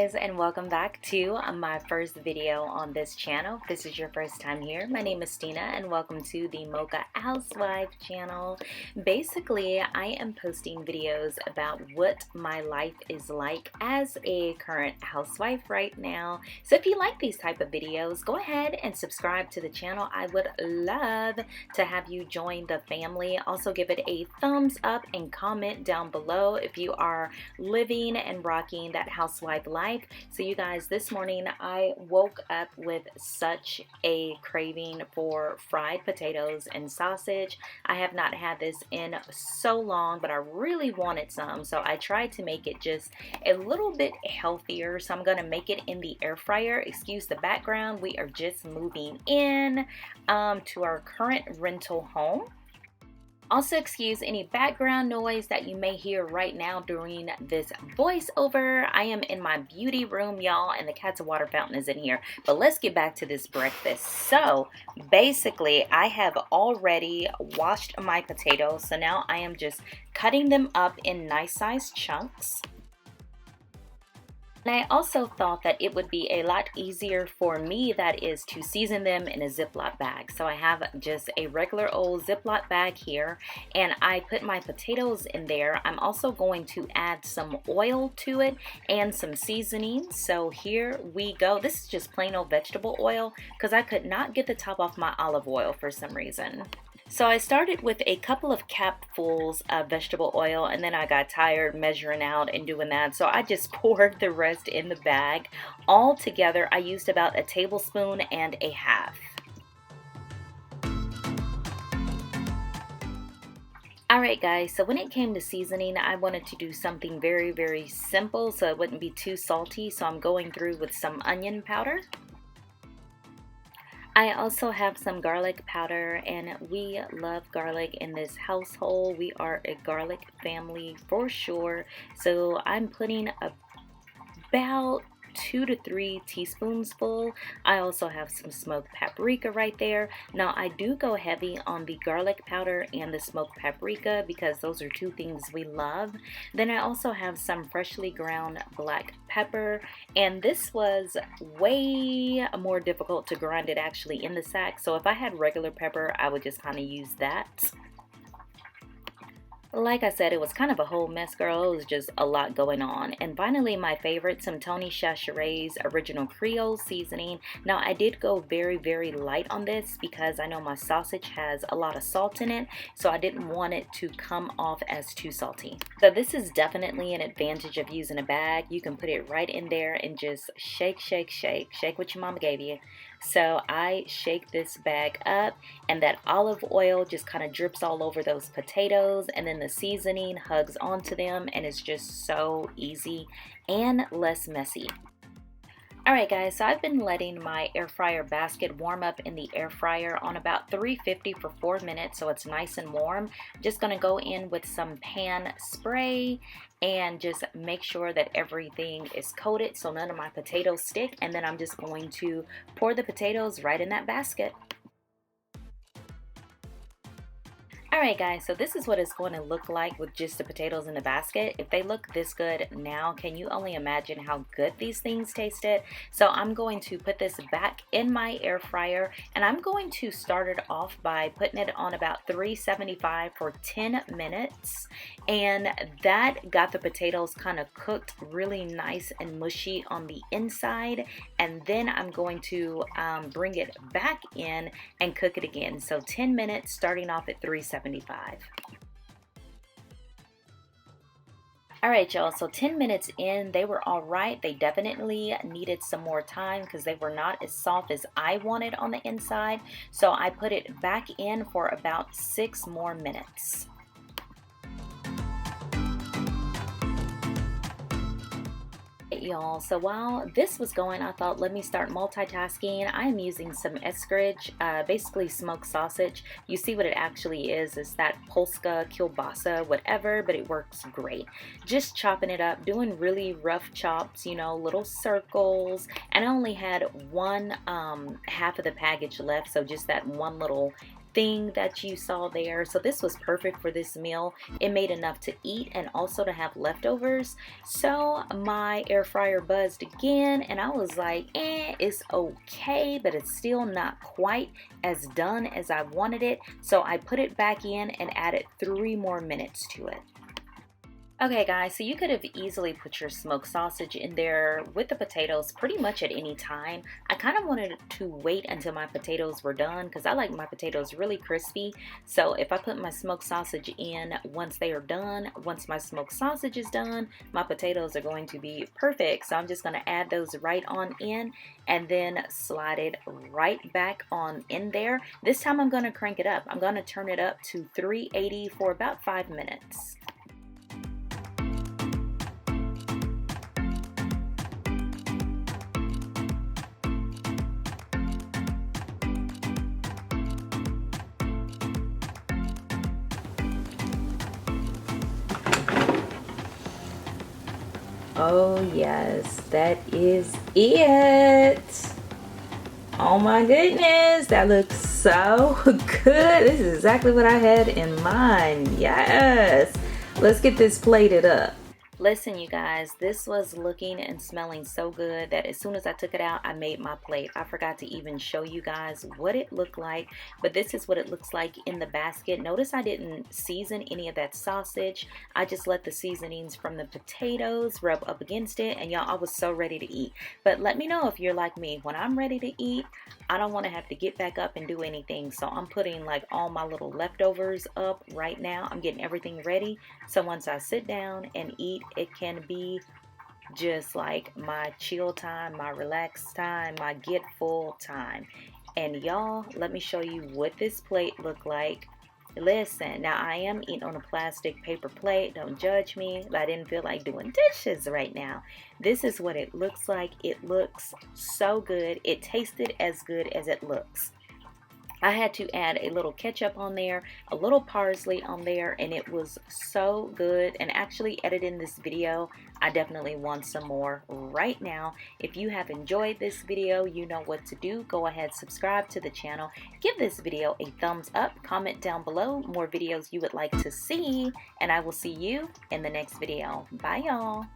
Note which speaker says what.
Speaker 1: guys, and welcome back to my first video on this channel. If this is your first time here, my name is Stina and welcome to the Mocha Housewife channel. Basically, I am posting videos about what my life is like as a current housewife right now. So if you like these type of videos, go ahead and subscribe to the channel. I would love to have you join the family. Also give it a thumbs up and comment down below if you are living and rocking that housewife life. So you guys, this morning I woke up with such a craving for fried potatoes and sausage. I have not had this in so long, but I really wanted some, so I tried to make it just a little bit healthier. So I'm gonna make it in the air fryer. Excuse the background, we are just moving in to our current rental home. Also excuse any background noise that you may hear right now during this voiceover. I am in my beauty room, y'all, and the cat's water fountain is in here. But let's get back to this breakfast. So basically, I have already washed my potatoes. So now I am just cutting them up in nice sized chunks. And I also thought that it would be a lot easier for me, that is, to season them in a Ziploc bag. So I have just a regular old Ziploc bag here, and I put my potatoes in there. I'm also going to add some oil to it and some seasoning. So here we go. This is just plain old vegetable oil because I could not get the top off my olive oil for some reason. So I started with a couple of capfuls of vegetable oil, and then I got tired measuring out and doing that. So I just poured the rest in the bag. All together, I used about a tablespoon and a half. Alright guys, so when it came to seasoning, I wanted to do something very simple so it wouldn't be too salty. So I'm going through with some onion powder. I also have some garlic powder, and we love garlic in this household. We are a garlic family for sure. So I'm putting about 2 to 3 teaspoons full. I also have some smoked paprika right there. Now I do go heavy on the garlic powder and the smoked paprika because those are two things we love. Then I also have some freshly ground black pepper, and this was way more difficult to grind it actually in the sack. So if I had regular pepper, I would just kind of use that. Like I said, it was kind of a whole mess, girl. It was just a lot going on. And finally, my favorite, some Tony Chachere's Original Creole seasoning. Now, I did go very light on this because I know my sausage has a lot of salt in it, so I didn't want it to come off as too salty. So this is definitely an advantage of using a bag. You can put it right in there and just shake what your mama gave you. So I shake this bag up, and that olive oil just kind of drips all over those potatoes, and then the seasoning hugs onto them, and it's just so easy and less messy. Alright guys, so I've been letting my air fryer basket warm up in the air fryer on about 350 for 4 minutes, so it's nice and warm. Just going to go in with some pan spray and just make sure that everything is coated so none of my potatoes stick, and then I'm just going to pour the potatoes right in that basket. Alright guys, so this is what it's going to look like with just the potatoes in the basket. If they look this good now, can you only imagine how good these things tasted? So I'm going to put this back in my air fryer, and I'm going to start it off by putting it on about 375 for 10 minutes. And that got the potatoes kind of cooked really nice and mushy on the inside. And then I'm going to bring it back in and cook it again. So 10 minutes starting off at 375. Alright y'all, so 10 minutes in, they were alright. They definitely needed some more time because they were not as soft as I wanted on the inside. So I put it back in for about 6 more minutes. Y'all, so while this was going, I thought, let me start multitasking. I'm using some Eskridge, basically smoked sausage. You see what it actually is that Polska, kielbasa, whatever, but it works great. Just chopping it up, doing really rough chops, you know, little circles, and I only had one half of the package left, so just that one little thing that you saw there. So this was perfect for this meal. It made enough to eat and also to have leftovers. So my air fryer buzzed again and I was like, it's okay, but it's still not quite as done as I wanted it. So I put it back in and added 3 more minutes to it. Okay guys, so you could have easily put your smoked sausage in there with the potatoes pretty much at any time. I kind of wanted to wait until my potatoes were done because I like my potatoes really crispy. So if I put my smoked sausage in once they are done, once my smoked sausage is done, my potatoes are going to be perfect. So I'm just going to add those right on in and then slide it right back on in there. This time I'm going to crank it up. I'm going to turn it up to 380 for about 5 minutes. Oh yes, that is it. Oh my goodness, that looks so good. This is exactly what I had in mind. Yes. Let's get this plated up. Listen, you guys, this was looking and smelling so good that as soon as I took it out, I made my plate. I forgot to even show you guys what it looked like, but this is what it looks like in the basket. Notice I didn't season any of that sausage. I just let the seasonings from the potatoes rub up against it, and y'all, I was so ready to eat. But let me know if you're like me. When I'm ready to eat, I don't want to have to get back up and do anything. So I'm putting like all my little leftovers up right now. I'm getting everything ready. So once I sit down and eat, it can be just like my chill time, my relaxed time, my get full time. And y'all, let me show you what this plate looked like. Listen, now I am eating on a plastic paper plate. Don't judge me, but I didn't feel like doing dishes right now. This is what it looks like. It looks so good. It tasted as good as it looks. I had to add a little ketchup on there, a little parsley on there, and it was so good. And actually editing this video, I definitely want some more right now. If you have enjoyed this video, you know what to do. Go ahead, subscribe to the channel, give this video a thumbs up, comment down below more videos you would like to see, and I will see you in the next video. Bye y'all.